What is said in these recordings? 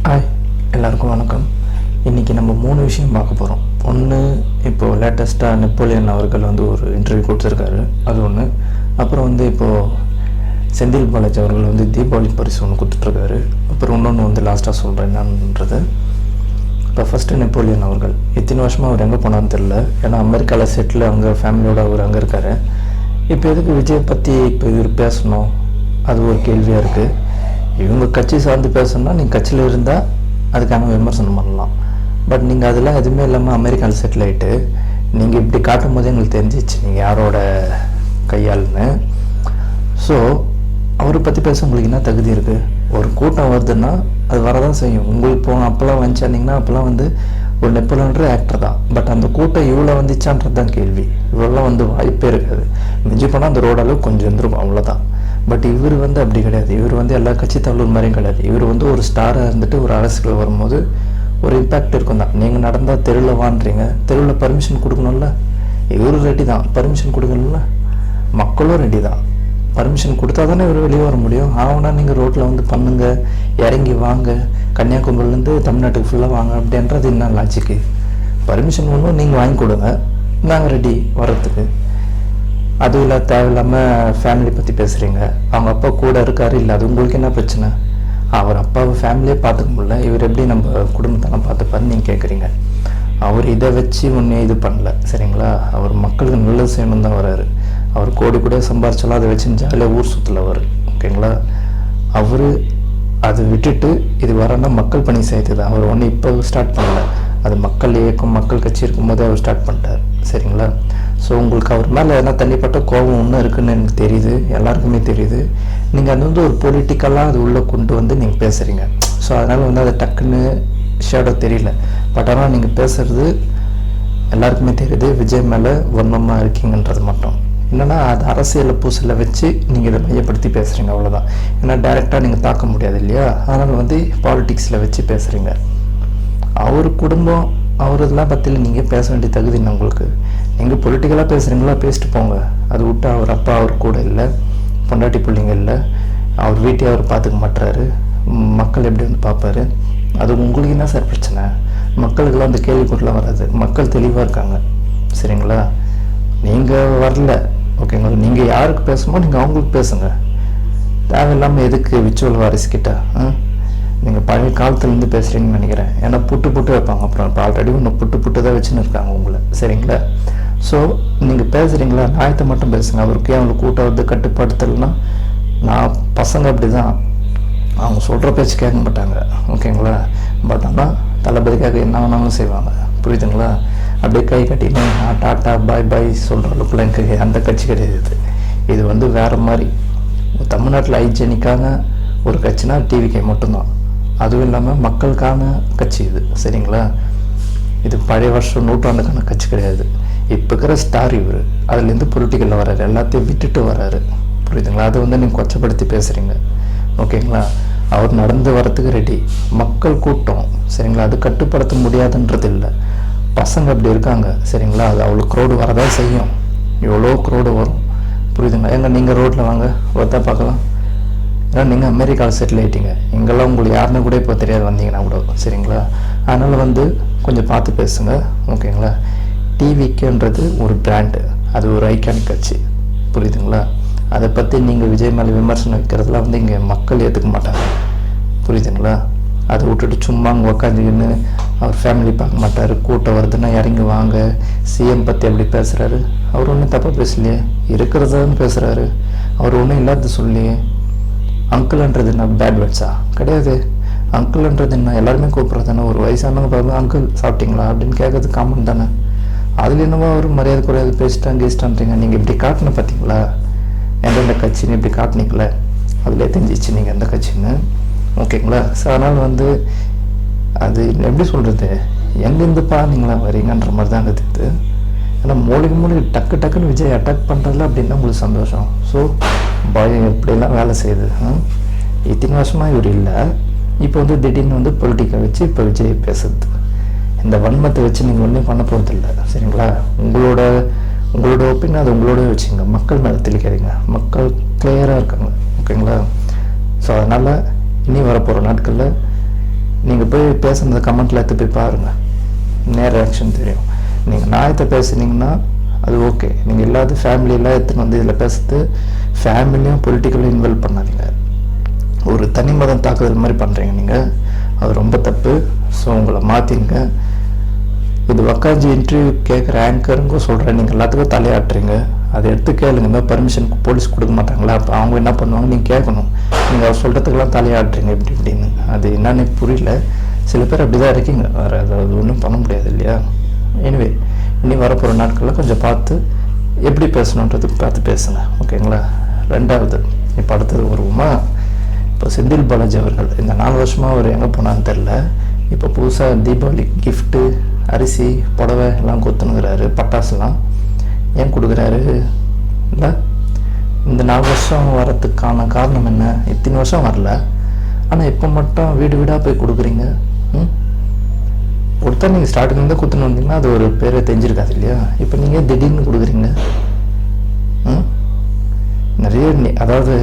Hi, எல்லாருக்கும் வணக்கம். இன்றைக்கி நம்ம 3 விஷயம் பார்க்க போகிறோம். ஒன்று, இப்போது லேட்டஸ்ட்டாக நெப்போலியன் அவர்கள் ஒரு இன்டர்வியூ கொடுத்துருக்காரு, அது ஒன்று. அப்புறம் இப்போது செந்தில் பாலாஜி அவர்கள் தீபாவளி பரிசு ஒன்று கொடுத்துட்ருக்காரு. அப்புறம் இன்னொன்று லாஸ்ட்டாக சொல்கிறேன் என்னன்றது. இப்போ ஃபஸ்ட்டு நெப்போலியன் அவர்கள் இத்தனை வருஷமாக அவர் எங்கே போனான்னு தெரில. ஏன்னா அமெரிக்காவில் செட்டில் அங்கே ஃபேமிலியோடு அவர் அங்கே இருக்கார். இப்போ எதுக்கு விஜய் பற்றி இப்போ இவர் பேசணும், அது ஒரு கேள்வியாக இருக்குது. இவங்க கட்சி சார்ந்து பேசணும்னா நீங்கள் கட்சியில் இருந்தால் அதுக்கான விமர்சனம் பண்ணலாம். பட் நீங்கள் அதெல்லாம் எதுவுமே இல்லாமல் அமெரிக்காவில் செட்டில் ஆகிட்டு நீங்கள் இப்படி காட்டும் போதே எங்களுக்கு தெரிஞ்சிச்சு நீங்கள் யாரோட கையாள்னு. ஸோ அவரை பற்றி பேச உங்களுக்கு என்ன தகுதி இருக்குது? ஒரு கூட்டம் வருதுன்னா அது வரதான் செய்யும். உங்களுக்கு அப்போல்லாம் வந்துச்சானிங்கன்னா அப்போல்லாம் ஒரு நெப்போலியன்ற ஆக்டர் தான். பட் அந்த கூட்டம் இவ்வளோ வந்துச்சான்றது தான் கேள்வி. இவ்வளோலாம் வாய்ப்பே இருக்காது. மிஞ்சி போனால் அந்த ரோடளவு கொஞ்சம் இருந்திருக்கும், அவ்வளோதான். பட் இவர் அப்படி கிடையாது. இவர் எல்லா கட்சி தலைவர் மாதிரியும் கிடையாது. இவர் ஒரு ஸ்டாராக இருந்துட்டு ஒரு அரசியல் வரும்போது ஒரு இம்பேக்ட் இருக்கும் தான். நீங்கள் நடந்தால் தெருவில் வாண்டுறீங்க, தெருவில் பர்மிஷன் கொடுக்கணும்ல. இவரும் ரெடி தான், பர்மிஷன் கொடுக்கணும்ல. மக்களும் ரெடி தான். பர்மிஷன் கொடுத்தா தானே இவர் வெளியே வர முடியும். ஆகுனா நீங்கள் ரோட்டில் பண்ணுங்கள், இறங்கி வாங்க, கன்னியாகுமரிலேருந்து தமிழ்நாட்டுக்கு ஃபுல்லாக வாங்க அப்படின்றது என்ன லாஜிக்கு? பர்மிஷன் ஒன்றும் நீங்கள் வாங்கி கொடுங்க, நாங்கள் ரெடி வர்றதுக்கு. அதுவும் இல்லை, தேவையில்லாமல் ஃபேமிலி பற்றி பேசுகிறீங்க. அவங்க அப்பா கூட இருக்காரு, இல்லை அது உங்களுக்கு என்ன பிரச்சனை? அவர் அப்பாவை ஃபேமிலியே பார்த்துக்க முடியல, இவர் எப்படி நம்ம குடும்பத்தெல்லாம் பார்த்துப்பாருன்னு நீங்கள் கேட்குறீங்க. அவர் இதை வச்சு ஒன்றே இது பண்ணல, சரிங்களா? அவர் மக்களுக்கு நல்லது செய்யணும் தான் வர்றாரு. அவர் கோடி கூட சம்பாரிச்சாலும் அதை வச்சு ஜாலியாக ஊர் சுற்றல வரு, ஓகேங்களா? அவர் அதை விட்டுட்டு இது வரன்னா மக்கள் பணி செய்யுது. அவர் ஒன்று இப்போ ஸ்டார்ட் பண்ணல, அது மக்கள் இயக்கம் மக்கள் கட்சி இருக்கும்போதே அவர் ஸ்டார்ட் பண்ணிட்டார், சரிங்களா? ஸோ உங்களுக்கு அவர் மேலே எதனா தனிப்பட்ட கோபம் ஒன்றும் இருக்குதுன்னு எனக்கு தெரியுது, எல்லாருக்குமே தெரியுது. நீங்கள் அது ஒரு பொலிட்டிக்கலாக அது உள்ளே கொண்டு நீங்கள் பேசுகிறீங்க. ஸோ அதனால் அதை டக்குன்னு ஷேடோ தெரியல. பட் ஆனால் நீங்கள் பேசுகிறது எல்லாருக்குமே தெரியுது, விஜய் மேலே வன்மமாக இருக்கீங்கன்றது மட்டும். என்னென்னா அது அரசியலை பூசில் வச்சு நீங்கள் இதை மையப்படுத்தி பேசுகிறீங்க, அவ்வளோதான். ஏன்னா டைரெக்டாக நீங்கள் தாக்க முடியாது இல்லையா? அதனால் பாலிட்டிக்ஸில் வச்சு பேசுகிறீங்க. அவர் குடும்பம் அவர் இதெல்லாம் பற்றியில் நீங்கள் பேச வேண்டிய தகுதி என்ன உங்களுக்கு? நீங்கள் பொலிட்டிக்கலாக பேசுகிறீங்களா, பேசிட்டு போங்க. அது விட்டு அவர் அப்பா அவர் கூட இல்லை, பொண்டாட்டி பிள்ளைங்க இல்லை, அவர் வீட்டையே அவர் பார்த்துக்க மாட்டுறாரு, மக்கள் எப்படி பார்ப்பாரு? அது உங்களுக்கு என்ன சார் பிரச்சனை? மக்களுக்கெல்லாம் அந்த கேள்விக்குறிலாம் வராது. மக்கள் தெளிவாக இருக்காங்க, சரிங்களா? நீங்கள் வரல, ஓகேங்களா? நீங்கள் யாருக்கு பேசணுமோ நீங்கள் அவங்களுக்கு பேசுங்க. தேவையில்லாமல் எதுக்கு விச்சுவல் வாரிசுக்கிட்ட நீங்கள் பழைய காலத்துலேருந்து பேசுகிறீங்கன்னு நினைக்கிறேன். ஏன்னா புட்டு வைப்பாங்க. அப்புறம் இப்போ ஆல்ரெடி ஒன்று புட்டு தான் வச்சுன்னு இருக்காங்க உங்களை, சரிங்களா? ஸோ நீங்கள் பேசுகிறீங்களா, நியாயத்தை மட்டும் பேசுங்க. அவருக்கு அவங்களுக்கு கூட்டம் கட்டுப்படுத்தலைன்னா, நான் பசங்க அப்படி தான், அவங்க சொல்கிற பேச்சு கேட்க மாட்டாங்க, ஓகேங்களா? பட் ஆனால் தளபதிக்காக என்ன வேணாலும் செய்வாங்க, புரியுதுங்களா? அப்படியே கை கட்டின்னு டாட்டா பாய் பாய் சொல்கிற அளவுக்குலாம் எனக்கு அந்த கட்சி கிடையாது. இது வேறு மாதிரி. தமிழ்நாட்டில் ஹைஜெனிக்கான ஒரு கட்சினா டிவிகே மட்டும்தான். அதுவும் இல்லாமல் மக்களுக்கான கட்சி இது, சரிங்களா? இது பழைய வருஷம் நூற்றாண்டுக்கான கட்சி கிடையாது. இப்போ இருக்கிற ஸ்டார் இவர், அதுலேருந்து பொலிட்டிக்கலில் வர்றாரு, எல்லாத்தையும் விட்டுட்டு வர்றாரு, புரியுதுங்களா? அதை நீங்கள் கொச்சப்படுத்தி பேசுகிறீங்க, ஓகேங்களா? அவர் நடந்து வரத்துக்கு ரெடி. மக்கள் கூட்டம், சரிங்களா? அது கட்டுப்படுத்த முடியாதுன்றது இல்லை. பசங்க அப்படி இருக்காங்க, சரிங்களா? அது அவ்வளோ க்ரௌடு வரதான் செய்யும், எவ்வளோ க்ரௌடு வரும், புரியுதுங்களா? ஏங்க நீங்கள் ரோட்டில் வாங்க, ஒருத்தா பார்க்கலாம். ஏன்னா நீங்கள் அமெரிக்காவில் செட்டில் ஆகிட்டீங்க, இங்கெல்லாம் உங்களுக்கு யாருன்னு கூட இப்போ தெரியாது வந்தீங்கன்னா கூட, சரிங்களா? அதனால் கொஞ்சம் பார்த்து பேசுங்க, ஓகேங்களா? டிவிக்குன்றது ஒரு பிராண்டு, அது ஒரு ஐகானிக் கட்சி, புரியுதுங்களா? அதை பற்றி நீங்கள் விஜய் மேலே விமர்சனம் வைக்கிறதுலாம் இங்கே மக்கள் ஏற்றுக்க மாட்டாங்க, புரியுதுங்களா? அதை விட்டுட்டு சும்மா அங்கே உக்காந்துக்கின்னு அவர் ஃபேமிலி பார்க்க மாட்டார், கூட்டம் வருதுன்னா இறங்கி வாங்க, சிஎம் பற்றி அப்படி பேசுகிறாரு. அவர் ஒன்றும் தப்பாக பேசலையே, இருக்கிறதான்னு பேசுகிறாரு. அவர் ஒன்றும் இல்லாத சொல்லியே. அங்கிள்ன்றது என்ன பேட் வேர்ட்ஸா? கிடையாது. அங்கிள்ன்றது என்ன எல்லாருமே கூப்பிட்றது தானே. ஒரு வயசானவங்க பார்த்து அங்கிள் சாப்பிட்டீங்களா அப்படின்னு கேட்கறது காமன் தானே. அதில் என்னவோ அவர் மரியாதை குறையாது பேசிட்டான்றீங்க. நீங்கள் இப்படி காட்டின பார்த்தீங்களா எந்தெந்த கட்சின்னு இப்படி காட்டினீங்கள, அதில் தெரிஞ்சிச்சு நீங்கள் எந்த கட்சின்னு, ஓகேங்களா? ஸோ அதனால் அது எப்படி சொல்கிறது, எங்கேருந்துப்பா நீங்களாம் வரீங்கன்ற மாதிரி தான் இருக்குது. ஏன்னா மூலிகை டக்குன்னு விஜய் அட்டாக் பண்ணுறதுல அப்படின்னா உங்களுக்கு சந்தோஷம். ஸோ பயம் எப்படியெல்லாம் வேலை செய்யுது. இத்தனை வருஷமாக இவர் இல்லை, இப்போ திடீர்னு பொலிட்டிக்கை வச்சு இப்போ விஜய் பேசுறது. இந்த வன்மத்தை வச்சு நீங்கள் ஒன்றும் பண்ண போகிறதில்ல, சரிங்களா? உங்களோட ஒப்பீனியன் அது உங்களோட வச்சுங்க, மக்கள் மேலே தெளிக்காதீங்க. மக்கள் கிளியராக இருக்காங்க, ஓகேங்களா? ஸோ அதனால் இனி வரப்போகிற நாட்களில் நீங்கள் நீங்கள் போய் பேசுனது கமெண்ட்டில் எடுத்து போய் பாருங்கள், நேர ரியாக்ஷன் தெரியும். நீங்கள் நியாயத்தை பேசுனீங்கன்னா அது ஓகே. நீங்கள் இல்லாத ஃபேமிலியெல்லாம் எடுத்துன்னு வந்து இதில் பேசுறது, ஃபேமிலியும் பொலிட்டிக்கலும் இன்வால்வ் பண்ணாதீங்க. ஒரு தனி மதம் தாக்குதல் மாதிரி பண்ணுறீங்க நீங்கள், அது ரொம்ப தப்பு. ஸோ உங்களை மாற்றிங்க. இது உக்காஞ்சி இன்டர்வியூ கேட்குற ஆங்கருங்க சொல்கிறேன், நீங்கள் எல்லாத்துக்கும் தலையாட்டுறீங்க. அதை எடுத்து கேளுங்க. இந்த பர்மிஷன் போலீஸ் கொடுக்க மாட்டாங்களா? அப்போ அவங்க என்ன பண்ணுவாங்க, நீங்கள் கேட்கணும். நீங்கள் அவர் சொல்கிறதுக்கெல்லாம் தலையாட்டுறீங்க இப்படி இப்படின்னு. அது என்னன்னு புரியல. சில பேர் அப்படி தான் இருக்கீங்க, வேறு அதாவது ஒன்றும் பண்ண முடியாது இல்லையா? எனிவே, இனி வரப்போகிற நாட்களில் கொஞ்சம் பார்த்து எப்படி பேசணுன்றது பார்த்து பேசுங்க, ஓகேங்களா? ரெண்டாவது, இப்போ அடுத்தது வருவோமா? இப்போ செந்தில் பாலாஜி அவர்கள் இந்த 4 வருஷமாக அவர் எங்கே போனான்னு தெரில. இப்போ புதுசாக தீபாவளி கிஃப்ட்டு, அரிசி, புடவை எல்லாம் கொடுத்துனுங்கிறாரு. பட்டாசுலாம் ஏன் கொடுக்குறாரு? இல்லை, இந்த 4 வருஷம் வரத்துக்கான காரணம் என்ன? இத்தனை வருஷம் வரல, ஆனால் இப்போ மட்டும் வீடு வீடாக போய் கொடுக்குறீங்க. கொடுத்தா நீங்கள் ஸ்டார்டிங்லேருந்து கொடுத்துன்னு வந்தீங்கன்னா அது ஒரு பேரை தெரிஞ்சிருக்காது இல்லையா? இப்போ நீங்கள் திடீர்னு கொடுக்குறீங்க. நிறைய அதாவது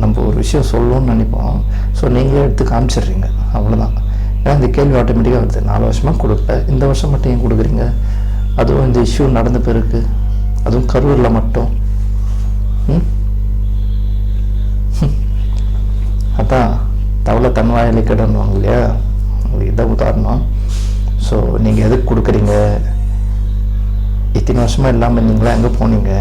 நம்ம ஒரு விஷயம் சொல்லணும்னு நினைப்போம், ஸோ நீங்களே எடுத்து காமிச்சிடுறீங்க, அவ்வளோதான். ஏன்னா இந்த கேள்வி ஆட்டோமேட்டிக்காக வருது. 4 வருஷமாக கொடுக்கல, இந்த வருஷம் மட்டும் ஏன் கொடுக்குறீங்க? அதுவும் இந்த இஷ்யூ நடந்த பிறகு, அதுவும் கரூரில் மட்டும். அதான் தவளை தன் வாயிலை கிடன்னுவாங்க இல்லையா? உங்களுக்கு இதான் உதாரணம். ஸோ நீங்கள் எதுக்கு கொடுக்குறீங்க? இத்தனை வருஷமாக இல்லாமல் இருந்தீங்களா? எங்கே போனீங்க?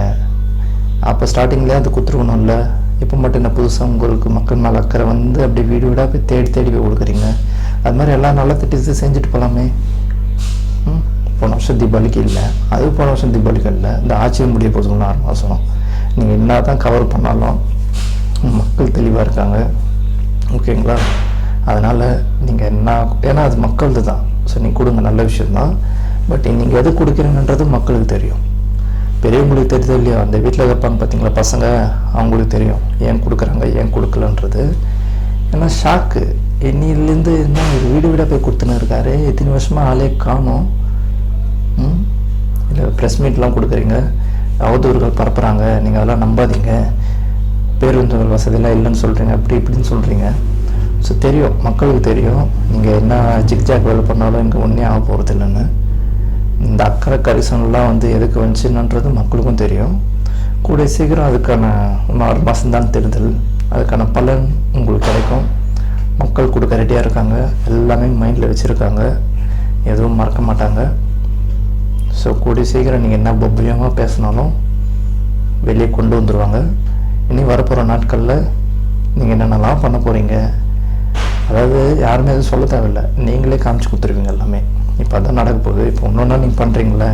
அப்போ ஸ்டார்டிங்லேயே அது கொடுத்துருக்கணும்ல. இப்போ மட்டும் என்ன புதுசாக உங்களுக்கு மக்கள் மேலே அக்கறை வந்து அப்படி வீடு வீடாக போய் தேடி தேடி போய் கொடுக்குறீங்க? அது மாதிரி எல்லா நல்லா திட்டத்தை செஞ்சுட்டு போகலாமே. போன வருஷம் தீபாவளிக்கு இல்லை, அது போன வருஷம் தீபாவளிக்கு இல்லை, இந்த ஆட்சியும் முடிய போதும் 6 மாதம். நீங்கள் என்ன தான் கவர் பண்ணாலும் மக்கள் தெளிவாக இருக்காங்க, ஓகேங்களா? அதனால் நீங்கள் என்ன, ஏன்னா அது மக்களது தான். ஸோ நீங்கள் கொடுங்க, நல்ல விஷயந்தான். பட் நீங்கள் எது கொடுக்குறீங்கன்றது மக்களுக்கு தெரியும். பெரியவங்களுக்கு தெரியுது இல்லையா? அந்த வீட்டில் இருப்பாங்க பார்த்தீங்களா பசங்க, அவங்களுக்கு தெரியும் ஏன் கொடுக்குறாங்க ஏன் கொடுக்கலன்றது. ஏன்னா ஷாக்கு, இன்னிலேருந்து என்ன ஒரு வீடு வீடாக போய் கொடுத்துன்னு இருக்காரு. இத்தனை வருஷமாக ஆளே காணும். இல்லை ப்ரெஸ் மீட்லாம் கொடுக்குறீங்க, அவதூறுகள் பரப்புகிறாங்க, நீங்கள் அதெல்லாம் நம்பாதீங்க. பேருந்துகள் வசதியெல்லாம் இல்லைன்னு சொல்கிறீங்க, அப்படி இப்படின்னு சொல்கிறீங்க. ஸோ தெரியும், மக்களுக்கு தெரியும் நீங்கள் என்ன ஜிக்ஜாக் வேலை பண்ணாலும் இங்கே ஒன்றே ஆக போகிறது இல்லைன்னு. இந்த அக்கறை கரிசனெலாம் வந்து எதுக்கு வந்துச்சுன்றது மக்களுக்கும் தெரியும். கூட சீக்கிரம் அதுக்கான இன்னும் 6 மாதம்தான் தேர்தல், அதுக்கான பலன் உங்களுக்கு கிடைக்கும். மக்கள் கொடுக்க ரெடியாக இருக்காங்க, எல்லாமே மைண்டில் வச்சுருக்காங்க, எதுவும் மறக்க மாட்டாங்க. ஸோ கூடிய சீக்கிரம் நீங்கள் என்ன பவ்யமாக பேசினாலும் வெளியே கொண்டு வந்துடுவாங்க. இனி வரப்போகிற நாட்களில் நீங்கள் என்னென்னலாம் பண்ண போகிறீங்க, அதாவது யாருமே எதுவும் சொல்ல தேவையில்லை, நீங்களே காமிச்சு கொடுத்துருவீங்க எல்லாமே. இப்போ அதான் நடக்க போகுது. இப்போ ஒன்றா நீங்கள் பண்ணுறீங்களே,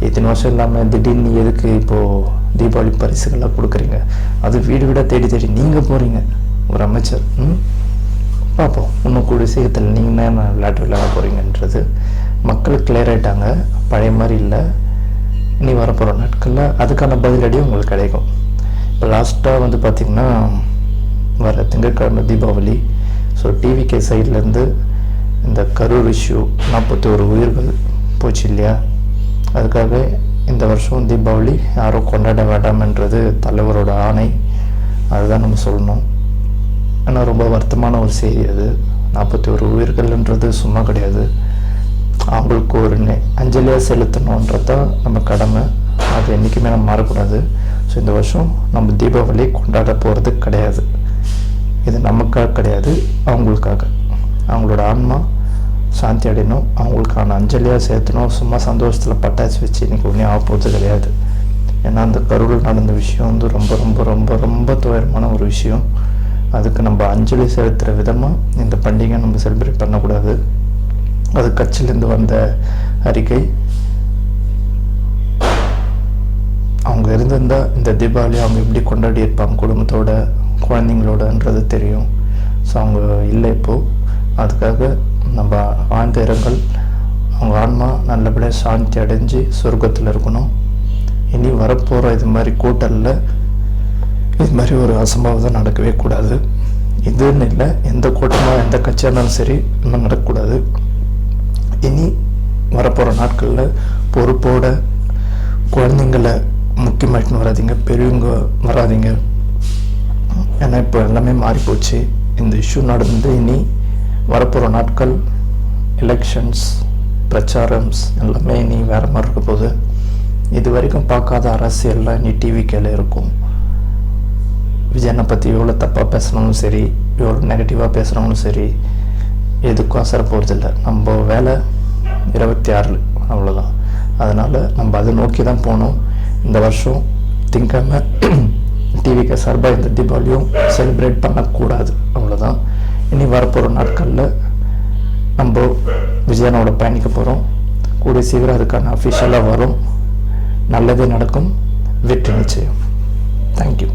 இத்தனை வருஷம் இல்லாமல் திடீர்னு எதுக்கு இப்போது தீபாவளி பரிசுகள்லாம் கொடுக்குறீங்க? அது வீடு வீடாக தேடி தேடி நீங்கள் போகிறீங்க, ஒரு அமைச்சர். பார்ப்போம் இன்னும் கூடிய சீக்கிரத்தில் நீங்கள் என்ன விளையாட போகிறீங்கன்றது. மக்கள் கிளியர் ஆகிட்டாங்க, பழைய மாதிரி இல்லை. இனி வரப்போகிற நாட்களில் அதுக்கான பதிலடியும் உங்களுக்கு கிடைக்கும். இப்போ லாஸ்ட்டாக வந்து பார்த்திங்கன்னா வர திங்கட்கிழமை தீபாவளி. ஸோ டிவிகே சைட்லேருந்து இந்த கரூர் இஷ்யூ 41 உயிர்கள் போச்சு இல்லையா? அதுக்காக இந்த வருஷம் தீபாவளி யாரும் கொண்டாட வேண்டாம்ன்றது தலைவரோட ஆணை. அதுதான் நம்ம சொல்லணும். ஆனால் ரொம்ப வருத்தமான ஒரு செய்தி அது. 41 உயிர்கள்ன்றது சும்மா கிடையாது. அவங்களுக்கு ஒரு அஞ்சலியாக செலுத்தணுன்றது தான் நம்ம கடமை. அது என்றைக்குமே நம்ம மாறக்கூடாது. ஸோ இந்த வருஷம் நம்ம தீபாவளி கொண்டாட போகிறது கிடையாது. இது நமக்காக கிடையாது, அவங்களுக்காக. அவங்களோட ஆன்மா சாந்தி அடையணும், அவங்களுக்கான அஞ்சலியாக சேர்த்தணும். சும்மா சந்தோஷத்தில் பட்டாசு வச்சு இன்றைக்கி ஒன்றே ஆக போகிறது கிடையாது. ஏன்னா அந்த கரூரில் நடந்த விஷயம் வந்து ரொம்ப ரொம்ப ரொம்ப ரொம்ப துயரமான ஒரு விஷயம். அதுக்கு நம்ம அஞ்சலி செலுத்துகிற விதமாக இந்த பண்டிகை நம்ம செலிப்ரேட் பண்ணக்கூடாது. அது கட்சியிலேருந்து வந்த அறிக்கை. அவங்க இருந்திருந்தால் இந்த தீபாவளி அவங்க எப்படி கொண்டாடி இருப்பாங்க குடும்பத்தோட குழந்தைங்களோடன்றது தெரியும். ஸோ அவங்க இல்லை இப்போது. அதுக்காக நம்ம ஆழ்ந்த இரங்கல். அவங்க ஆன்மா நல்லபடியாக சாந்தி அடைஞ்சு சொர்க்கத்தில் இருக்கணும். இனி வரப்போகிற இது மாதிரி கூட்டலில் இது மாதிரி ஒரு அசம்பாவிதம் நடக்கவே கூடாது. இதுன்னு இல்லை, எந்த கூட்டமாக எந்த கட்சியாக இருந்தாலும் சரி இன்னும் நடக்கக்கூடாது. இனி வரப்போகிற நாட்களில் பொறுப்போட குழந்தைங்களை முக்கியமாயிட்டுன்னு வராதிங்க, பெரியவங்க வராதிங்க. ஏன்னா இப்போ எல்லாமே மாறிப்போச்சு. இந்த இஷ்யூ நடந்து இனி வரப்போகிற நாட்கள் எலெக்ஷன்ஸ், பிரச்சாரம்ஸ் எல்லாமே இனி வேறு மாதிரி இருக்க போகுது. இது வரைக்கும் பார்க்காத அரசியல்லாம் இனி டிவிக்கேல இருக்கும். விஜயனை பற்றி எவ்வளோ தப்பாக பேசுனாலும் சரி, எவ்வளோ நெகட்டிவாக பேசுகிறவங்களும் சரி, எதுக்கும் அசர போகிறதில்ல. நம்ம வேலை 26 அவ்வளோதான். அதனால் நம்ம அதை நோக்கி தான் போகணும். இந்த வருஷம் திங்காமல் டிவிக்கு சார்பாக இந்த தீபாவளியும் செலிப்ரேட் பண்ணக்கூடாது, அவ்வளோதான். இனி வரப்போகிற நாட்களில் நம்ம விஜயனோட பயணிக்க போகிறோம். கூடிய சீக்கிரம் அதுக்கான அஃபிஷியலாக வரும். நல்லதே நடக்கும். வெற்றி நிச்சயம். தேங்க்யூ.